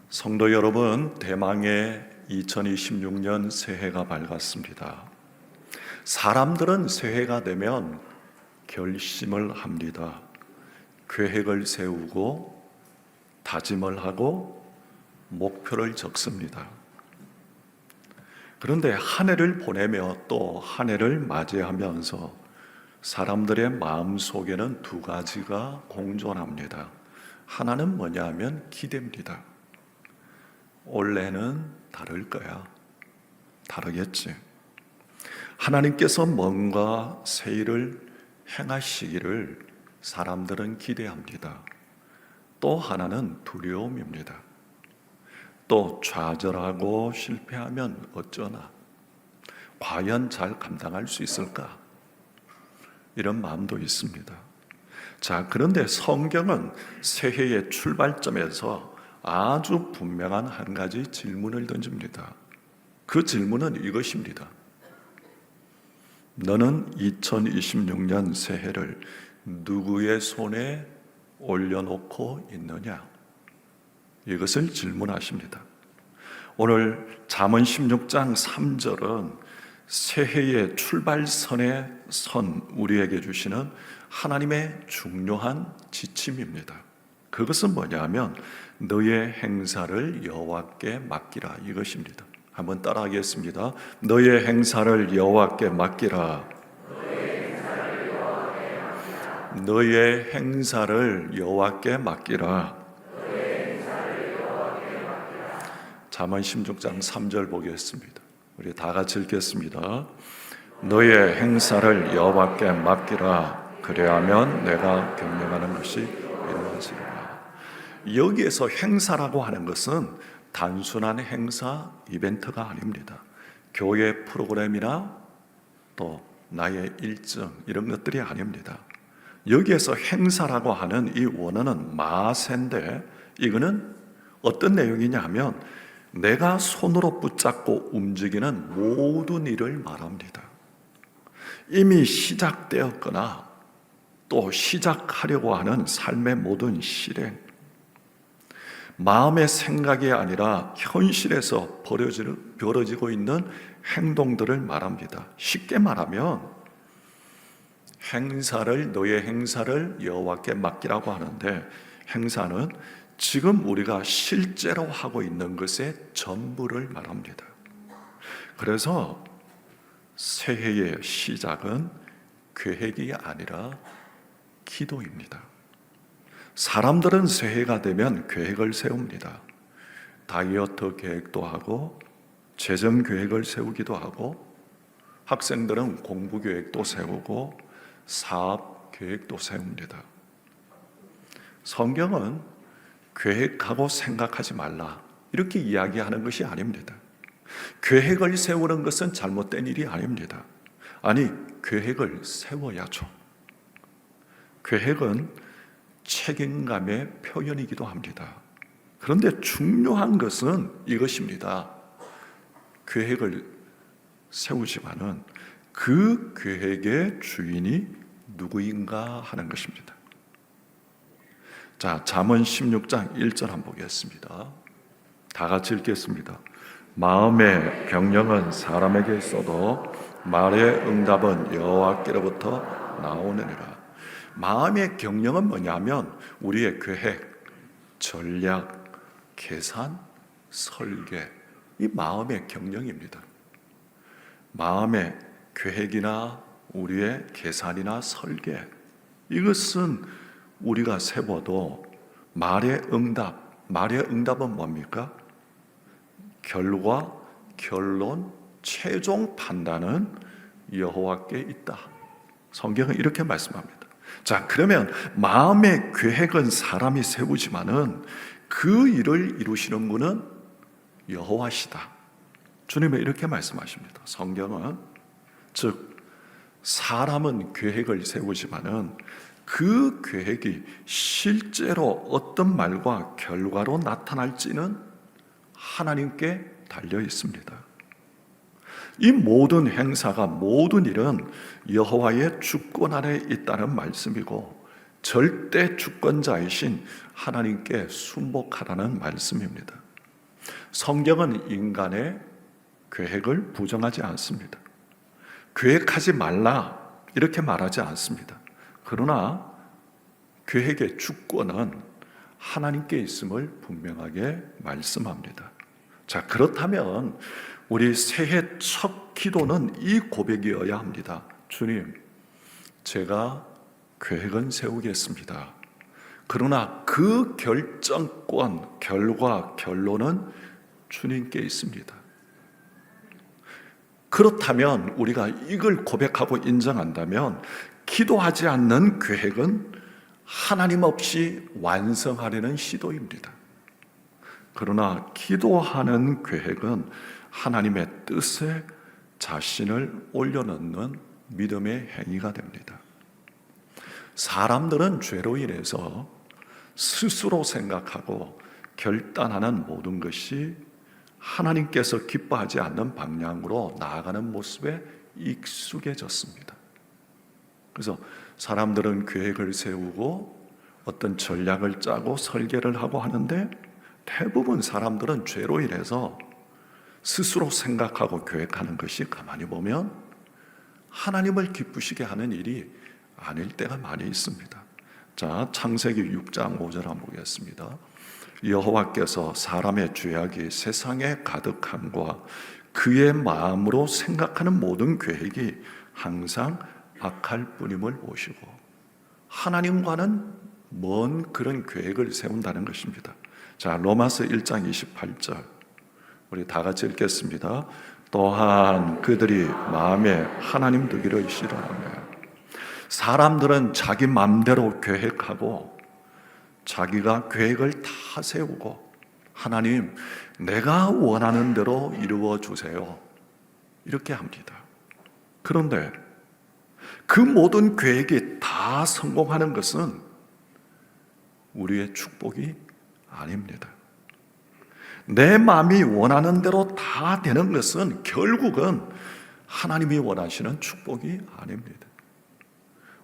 성도 여러분, 대망의 2026년 새해가 밝았습니다. 사람들은 새해가 되면 결심을 합니다. 계획을 세우고 다짐을 하고 목표를 적습니다. 그런데 한 해를 보내며 또 한 해를 맞이하면서 사람들의 마음속에는 두 가지가 공존합니다. 하나는 뭐냐 하면 기대입니다. 올해는 다를 거야. 다르겠지. 하나님께서 뭔가 새 일을 행하시기를 사람들은 기대합니다. 또 하나는 두려움입니다. 또 좌절하고 실패하면 어쩌나? 과연 잘 감당할 수 있을까? 이런 마음도 있습니다. 자, 그런데 성경은 새해의 출발점에서 아주 분명한 한 가지 질문을 던집니다. 그 질문은 이것입니다. 너는 2026년 새해를 누구의 손에 올려놓고 있느냐? 이것을 질문하십니다. 오늘 잠언 16장 3절은 새해의 출발선에 선 우리에게 주시는 하나님의 중요한 지침입니다. 그것은 뭐냐면 너의 행사를 여호와께 맡기라, 이것입니다. 한번 따라하겠습니다. 너의 행사를 여호와께 맡기라. 너의 행사를 여호와께 맡기라. 잠언 16장 3절 보겠습니다. 우리 다 같이 읽겠습니다. 너의 행사를 여호와께 맡기라. 그래야면 내가 경영하는 것이 이루어지리라. 여기에서 행사라고 하는 것은 단순한 행사, 이벤트가 아닙니다. 교회 프로그램이나 또 나의 일정, 이런 것들이 아닙니다. 여기에서 행사라고 하는 이 원어는 마세인데, 이거는 어떤 내용이냐 하면 내가 손으로 붙잡고 움직이는 모든 일을 말합니다. 이미 시작되었거나 또 시작하려고 하는 삶의 모든 실행, 마음의 생각이 아니라 현실에서 벌어지고 있는 행동들을 말합니다. 쉽게 말하면 너의 행사를 여호와께 맡기라고 하는데, 행사는 지금 우리가 실제로 하고 있는 것의 전부를 말합니다. 그래서 새해의 시작은 계획이 아니라 기도입니다. 사람들은 새해가 되면 계획을 세웁니다. 다이어트 계획도 하고 재정 계획을 세우기도 하고, 학생들은 공부 계획도 세우고 사업 계획도 세웁니다. 성경은 계획하고 생각하지 말라, 이렇게 이야기하는 것이 아닙니다. 계획을 세우는 것은 잘못된 일이 아닙니다. 아니, 계획을 세워야죠. 계획은 책임감의 표현이기도 합니다. 그런데 중요한 것은 이것입니다. 계획을 세우지만은 그 계획의 주인이 누구인가 하는 것입니다. 자, 잠언 16장 1절 한번 보겠습니다. 다 같이 읽겠습니다. 마음의 경영은 사람에게 있어도 말의 응답은 여호와께로부터 나오느니라. 마음의 경영은 뭐냐면 우리의 계획, 전략, 계산, 설계, 이 마음의 경영입니다. 마음의 계획이나 우리의 계산이나 설계, 이것은 우리가 세워도 말의 응답은 뭡니까? 결과, 결론, 최종 판단은 여호와께 있다. 성경은 이렇게 말씀합니다. 자, 그러면 마음의 계획은 사람이 세우지만은 그 일을 이루시는 분은 여호와시다. 주님은 이렇게 말씀하십니다. 성경은, 즉 사람은 계획을 세우지만은 그 계획이 실제로 어떤 말과 결과로 나타날지는 하나님께 달려 있습니다. 이 모든 행사가, 모든 일은 여호와의 주권 아래 있다는 말씀이고 절대 주권자이신 하나님께 순복하라는 말씀입니다. 성경은 인간의 계획을 부정하지 않습니다. 계획하지 말라 이렇게 말하지 않습니다. 그러나 계획의 주권은 하나님께 있음을 분명하게 말씀합니다. 자, 그렇다면 우리 새해 첫 기도는 이 고백이어야 합니다. 주님, 제가 계획은 세우겠습니다. 그러나 그 결정권, 결과, 결론은 주님께 있습니다. 그렇다면 우리가 이걸 고백하고 인정한다면 기도하지 않는 계획은 하나님 없이 완성하려는 시도입니다. 그러나 기도하는 계획은 하나님의 뜻에 자신을 올려놓는 믿음의 행위가 됩니다. 사람들은 죄로 인해서 스스로 생각하고 결단하는 모든 것이 하나님께서 기뻐하지 않는 방향으로 나아가는 모습에 익숙해졌습니다. 그래서 사람들은 계획을 세우고 어떤 전략을 짜고 설계를 하고 하는데 대부분 사람들은 죄로 인해서 스스로 생각하고 계획하는 것이 가만히 보면 하나님을 기쁘시게 하는 일이 아닐 때가 많이 있습니다. 자, 창세기 6장 5절 한번 보겠습니다. 여호와께서 사람의 죄악이 세상에 가득함과 그의 마음으로 생각하는 모든 계획이 항상 악할 뿐임을 보시고, 하나님과는 먼 그런 계획을 세운다는 것입니다. 자, 로마서 1장 28절 우리 다 같이 읽겠습니다. 또한 그들이 마음에 하나님 두기를 싫어하며. 사람들은 자기 마음대로 계획하고 자기가 계획을 다 세우고 하나님, 내가 원하는 대로 이루어 주세요 이렇게 합니다. 그런데 그 모든 계획이 다 성공하는 것은 우리의 축복이 아닙니다. 내 마음이 원하는 대로 다 되는 것은 결국은 하나님이 원하시는 축복이 아닙니다.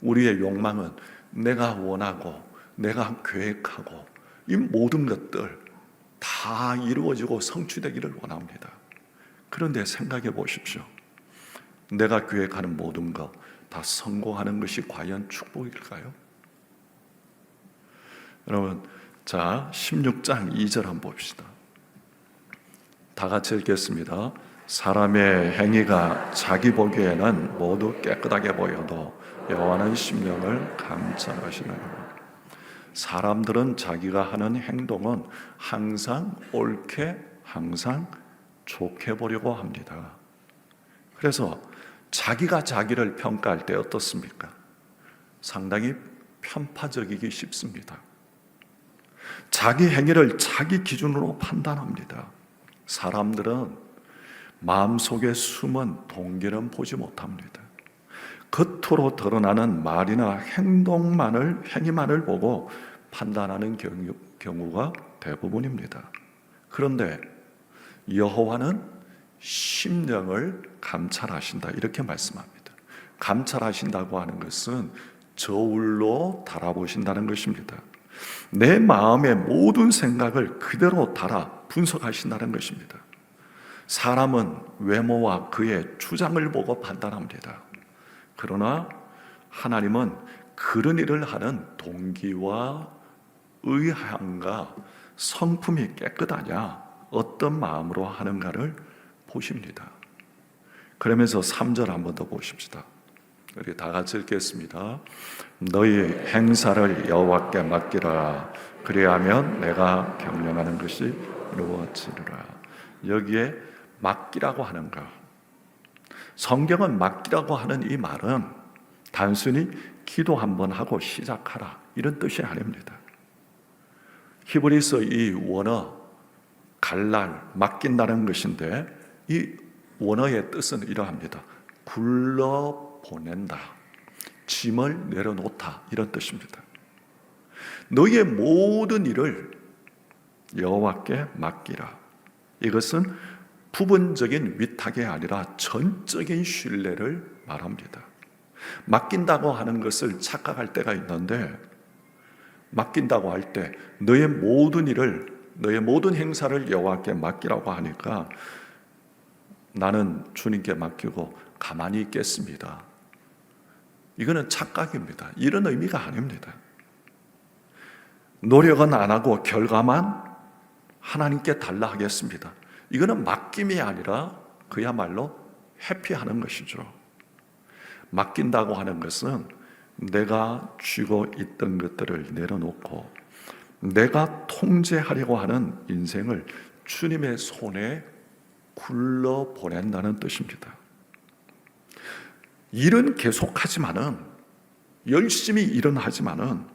우리의 욕망은 내가 원하고 내가 계획하고 이 모든 것들 다 이루어지고 성취되기를 원합니다. 그런데 생각해 보십시오. 내가 계획하는 모든 것 다 성공하는 것이 과연 축복일까요? 여러분, 자, 16장 2절 한번 봅시다. 다 같이 읽겠습니다. 사람의 행위가 자기 보기에는 모두 깨끗하게 보여도 여호와는 심령을 감찰하시느니라. 사람들은 자기가 하는 행동은 항상 옳게, 항상 좋게 보려고 합니다. 그래서 자기가 자기를 평가할 때 어떻습니까? 상당히 편파적이기 쉽습니다. 자기 행위를 자기 기준으로 판단합니다. 사람들은 마음속에 숨은 동기는 보지 못합니다. 겉으로 드러나는 말이나 행위만을 보고 판단하는 경우가 대부분입니다. 그런데 여호와는 심령을 감찰하신다 이렇게 말씀합니다. 감찰하신다고 하는 것은 저울로 달아보신다는 것입니다. 내 마음의 모든 생각을 그대로 달아 분석하신다는 것입니다. 사람은 외모와 그의 주장을 보고 판단합니다. 그러나 하나님은 그런 일을 하는 동기와 의향과 성품이 깨끗하냐, 어떤 마음으로 하는가를 보십니다. 그러면서 3절 한 번 더 보십시다. 우리 다 같이 읽겠습니다. 너희 행사를 여호와께 맡기라. 그리하면 내가 경영하는 것이 이루어지리라. 여기에 맡기라고 하는 것, 성경은 맡기라고 하는 이 말은 단순히 기도 한번 하고 시작하라 이런 뜻이 아닙니다. 히브리서 이 원어 갈랄, 맡긴다는 것인데 이 원어의 뜻은 이러합니다. 굴러 보낸다, 짐을 내려놓다 이런 뜻입니다. 너희의 모든 일을 여호와께 맡기라. 이것은 부분적인 위탁이 아니라 전적인 신뢰를 말합니다. 맡긴다고 하는 것을 착각할 때가 있는데, 맡긴다고 할 때 너의 모든 일을 너의 모든 행사를 여호와께 맡기라고 하니까 나는 주님께 맡기고 가만히 있겠습니다. 이거는 착각입니다. 이런 의미가 아닙니다. 노력은 안 하고 결과만 하나님께 달라 하겠습니다. 이거는 맡김이 아니라 그야말로 회피하는 것이죠. 맡긴다고 하는 것은 내가 쥐고 있던 것들을 내려놓고 내가 통제하려고 하는 인생을 주님의 손에 굴러보낸다는 뜻입니다. 일은 계속하지만은, 열심히 일은 하지만은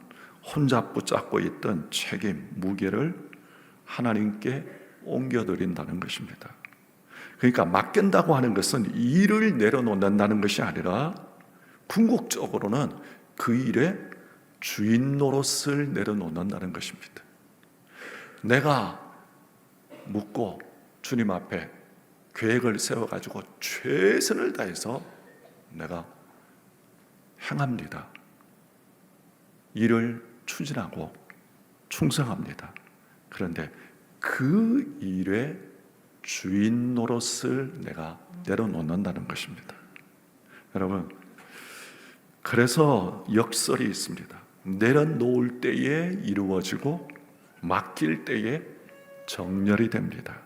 혼자 붙잡고 있던 책임, 무게를 하나님께 옮겨드린다는 것입니다. 그러니까 맡긴다고 하는 것은 일을 내려놓는다는 것이 아니라 궁극적으로는 그 일의 주인 노릇을 내려놓는다는 것입니다. 내가 묻고 주님 앞에 계획을 세워가지고 최선을 다해서 내가 행합니다. 일을 추진하고 충성합니다. 그런데 그 일의 주인 노릇을 내가 내려놓는다는 것입니다. 여러분, 그래서 역설이 있습니다. 내려놓을 때에 이루어지고 맡길 때에 정렬이 됩니다.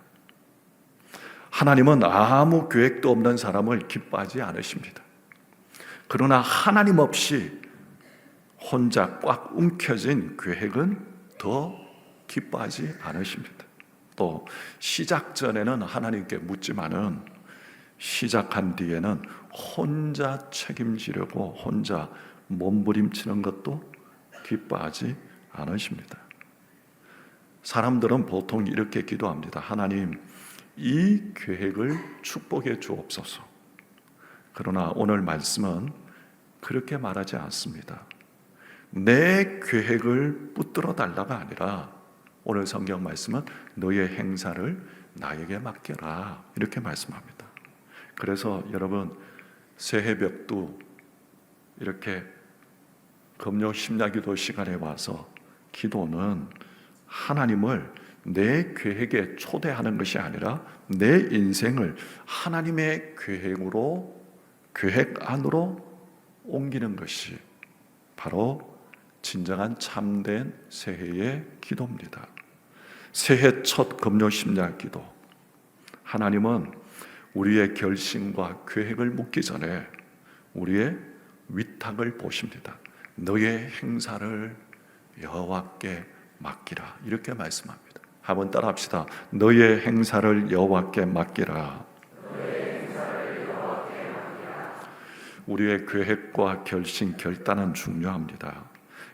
하나님은 아무 계획도 없는 사람을 기뻐하지 않으십니다. 그러나 하나님 없이 혼자 꽉 움켜진 계획은 더 기뻐하지 않으십니다. 또 시작 전에는 하나님께 묻지만은 시작한 뒤에는 혼자 책임지려고 혼자 몸부림치는 것도 기뻐하지 않으십니다. 사람들은 보통 이렇게 기도합니다. 하나님, 이 계획을 축복해 주옵소서. 그러나 오늘 말씀은 그렇게 말하지 않습니다. 내 계획을 붙들어 달라가 아니라 오늘 성경 말씀은 너의 행사를 나에게 맡겨라, 이렇게 말씀합니다. 그래서 여러분, 새해벽도 이렇게 금요 심야기도 시간에 와서 기도는 하나님을 내 계획에 초대하는 것이 아니라 내 인생을 하나님의 계획으로, 계획 안으로 옮기는 것이 바로 진정한 참된 새해의 기도입니다. 새해 첫 금요 심야 기도, 하나님은 우리의 결심과 계획을 묻기 전에 우리의 위탁을 보십니다. 너의 행사를 여호와께 맡기라, 이렇게 말씀합니다. 한번 따라합시다. 너의 행사를 여호와께 맡기라. 우리의 계획과 결심, 결단은 중요합니다.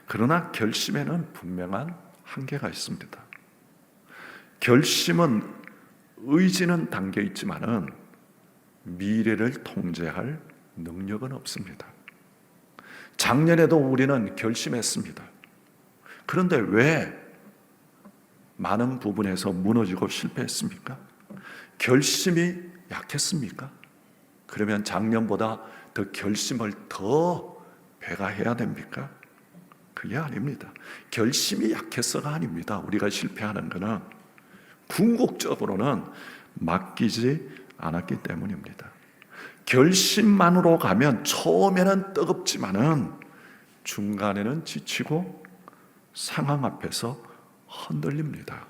그러나 결심에는 분명한 한계가 있습니다. 결심은, 의지는 담겨 있지만은 미래를 통제할 능력은 없습니다. 작년에도 우리는 결심했습니다. 그런데 왜 많은 부분에서 무너지고 실패했습니까? 결심이 약했습니까? 그러면 작년보다 더 결심을 더 배가해야 됩니까? 그게 아닙니다. 결심이 약해서가 아닙니다. 우리가 실패하는 것은 궁극적으로는 맡기지 않았기 때문입니다. 결심만으로 가면 처음에는 뜨겁지만은 중간에는 지치고 상황 앞에서 흔들립니다.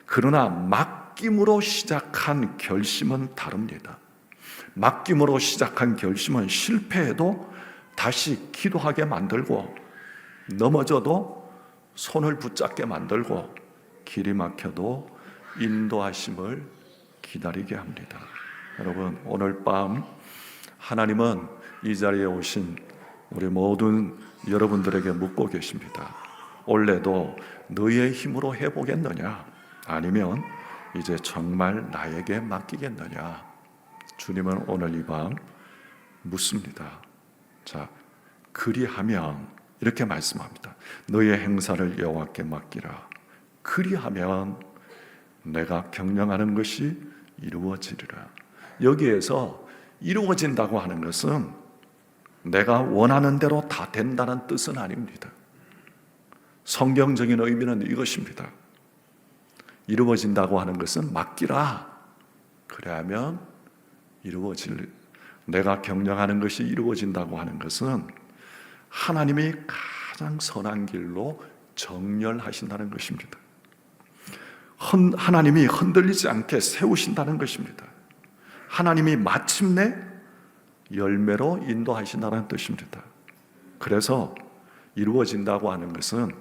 그러나 맡김으로 시작한 결심은 다릅니다. 맡김으로 시작한 결심은 실패해도 다시 기도하게 만들고, 넘어져도 손을 붙잡게 만들고, 길이 막혀도 인도하심을 기다리게 합니다. 여러분, 오늘 밤 하나님은 이 자리에 오신 우리 모든 여러분들에게 묻고 계십니다. 올해도 너의 힘으로 해보겠느냐? 아니면 이제 정말 나에게 맡기겠느냐? 주님은 오늘 이 밤 묻습니다. 자, 그리하면 이렇게 말씀합니다. 너의 행사를 여호와께 맡기라. 그리하면 내가 경영하는 것이 이루어지리라. 여기에서 이루어진다고 하는 것은 내가 원하는 대로 다 된다는 뜻은 아닙니다. 성경적인 의미는 이것입니다. 이루어진다고 하는 것은 맡기라. 그래야면 이루어질, 내가 경영하는 것이 이루어진다고 하는 것은 하나님이 가장 선한 길로 정렬하신다는 것입니다. 하나님이 흔들리지 않게 세우신다는 것입니다. 하나님이 마침내 열매로 인도하신다는 뜻입니다. 그래서 이루어진다고 하는 것은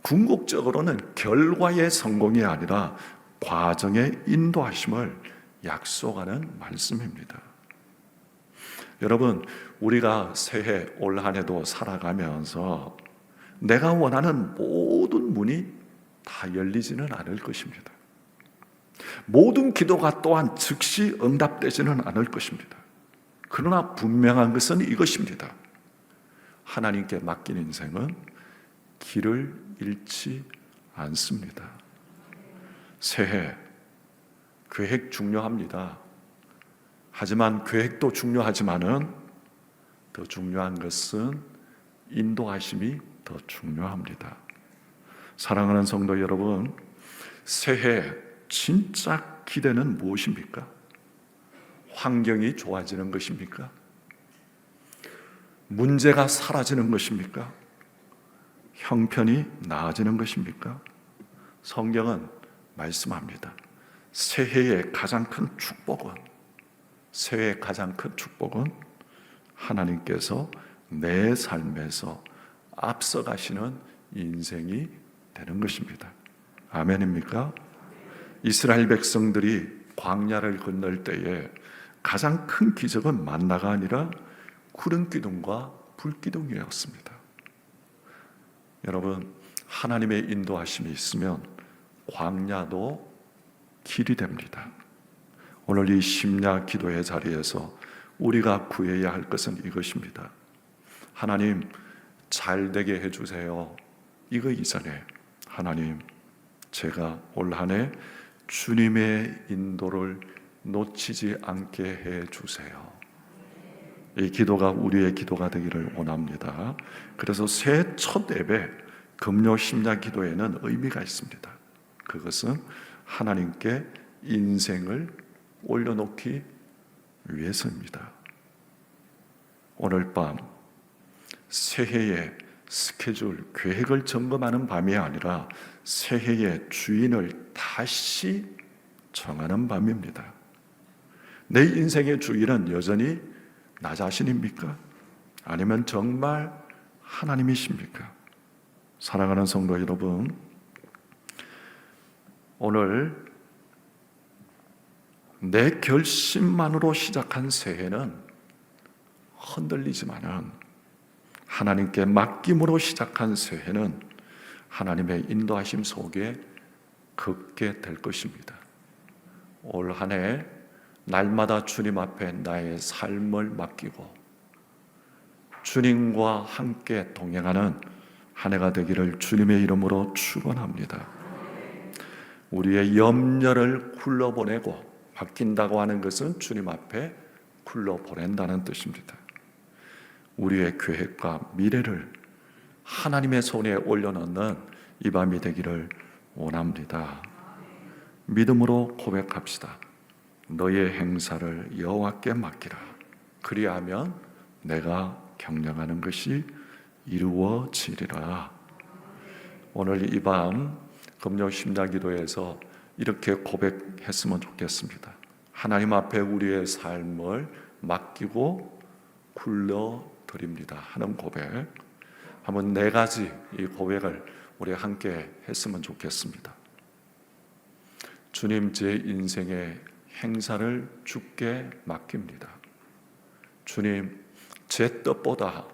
궁극적으로는 결과의 성공이 아니라 과정의 인도하심을 약속하는 말씀입니다. 여러분, 우리가 새해 올 한 해도 살아가면서 내가 원하는 모든 문이 다 열리지는 않을 것입니다. 모든 기도가 또한 즉시 응답되지는 않을 것입니다. 그러나 분명한 것은 이것입니다. 하나님께 맡긴 인생은 길을 잃지 않습니다. 새해 계획 중요합니다. 하지만 계획도 중요하지만은 더 중요한 것은 인도하심이 더 중요합니다. 사랑하는 성도 여러분, 새해 진짜 기대는 무엇입니까? 환경이 좋아지는 것입니까? 문제가 사라지는 것입니까? 형편이 나아지는 것입니까? 성경은 말씀합니다. 새해의 가장 큰 축복은, 새해의 가장 큰 축복은 하나님께서 내 삶에서 앞서가시는 인생이 되는 것입니다. 아멘입니까? 이스라엘 백성들이 광야를 건널 때에 가장 큰 기적은 만나가 아니라 구름 기둥과 불 기둥이었습니다. 여러분, 하나님의 인도하심이 있으면 광야도 길이 됩니다. 오늘 이 심야 기도의 자리에서 우리가 구해야 할 것은 이것입니다. 하나님, 잘 되게 해주세요. 이거 이전에 하나님, 제가 올 한 해 주님의 인도를 놓치지 않게 해주세요. 이 기도가 우리의 기도가 되기를 원합니다. 그래서 새해 첫 예배 금요 심야 기도에는 의미가 있습니다. 그것은 하나님께 인생을 올려놓기 위해서입니다. 오늘 밤 새해의 스케줄, 계획을 점검하는 밤이 아니라 새해의 주인을 다시 정하는 밤입니다. 내 인생의 주인은 여전히 나 자신입니까? 아니면 정말 하나님이십니까? 사랑하는 성도 여러분, 오늘 내 결심만으로 시작한 새해는 흔들리지만은 하나님께 맡김으로 시작한 새해는 하나님의 인도하심 속에 걷게 될 것입니다. 올 한 해 날마다 주님 앞에 나의 삶을 맡기고 주님과 함께 동행하는 한 해가 되기를 주님의 이름으로 축원합니다. 우리의 염려를 굴러보내고, 맡긴다고 하는 것은 주님 앞에 굴러보낸다는 뜻입니다. 우리의 계획과 미래를 하나님의 손에 올려놓는 이 밤이 되기를 원합니다. 믿음으로 고백합시다. 너의 행사를 여호와께 맡기라. 그리하면 내가 경영하는 것이 이루어지리라. 오늘 이 밤 금요 심야 기도에서 이렇게 고백했으면 좋겠습니다. 하나님 앞에 우리의 삶을 맡기고 굴려드립니다 하는 고백, 한번 4가지 이 고백을 우리 함께 했으면 좋겠습니다. 주님, 제 인생의 행사를 주께 맡깁니다. 주님, 제 뜻보다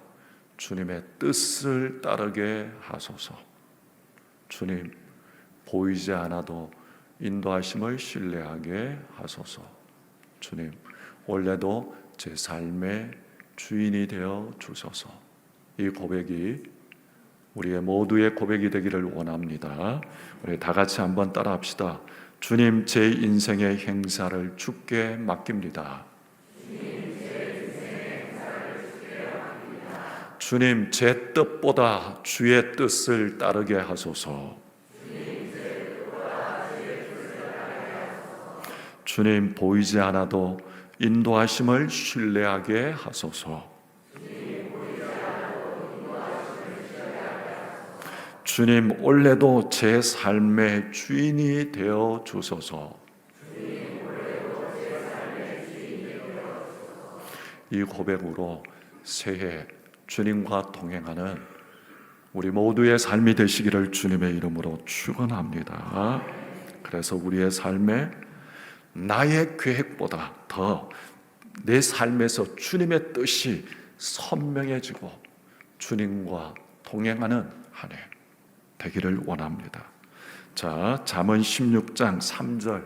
주님의 뜻을 따르게 하소서. 주님, 보이지 않아도 인도하심을 신뢰하게 하소서. 주님, 원래도 제 삶의 주인이 되어 주소서. 이 고백이 우리의 모두의 고백이 되기를 원합니다. 우리 다 같이 한번 따라합시다. 주님, 제 인생의 행사를 주께 맡깁니다. 주님, 제 뜻보다 주의 뜻을 따르게 하소서. 주님 보이지 않아도 인도하심을 신뢰하게 하소서. 주님 올해도 제 삶의 주인이 되어 주소서. 이 고백으로 새해 주님과 동행하는 우리 모두의 삶이 되시기를 주님의 이름으로 축원합니다. 그래서 우리의 삶에 나의 계획보다 더 내 삶에서 주님의 뜻이 선명해지고 주님과 동행하는 한 해 되기를 원합니다. 자, 잠언 16장 3절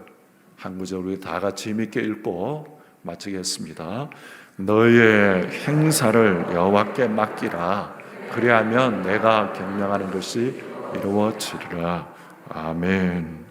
한 구절 우리 다 같이 힘있게 읽고 마치겠습니다. 너의 행사를 여호와께 맡기라. 그리하면 내가 경영하는 것이 이루어지리라. 아멘.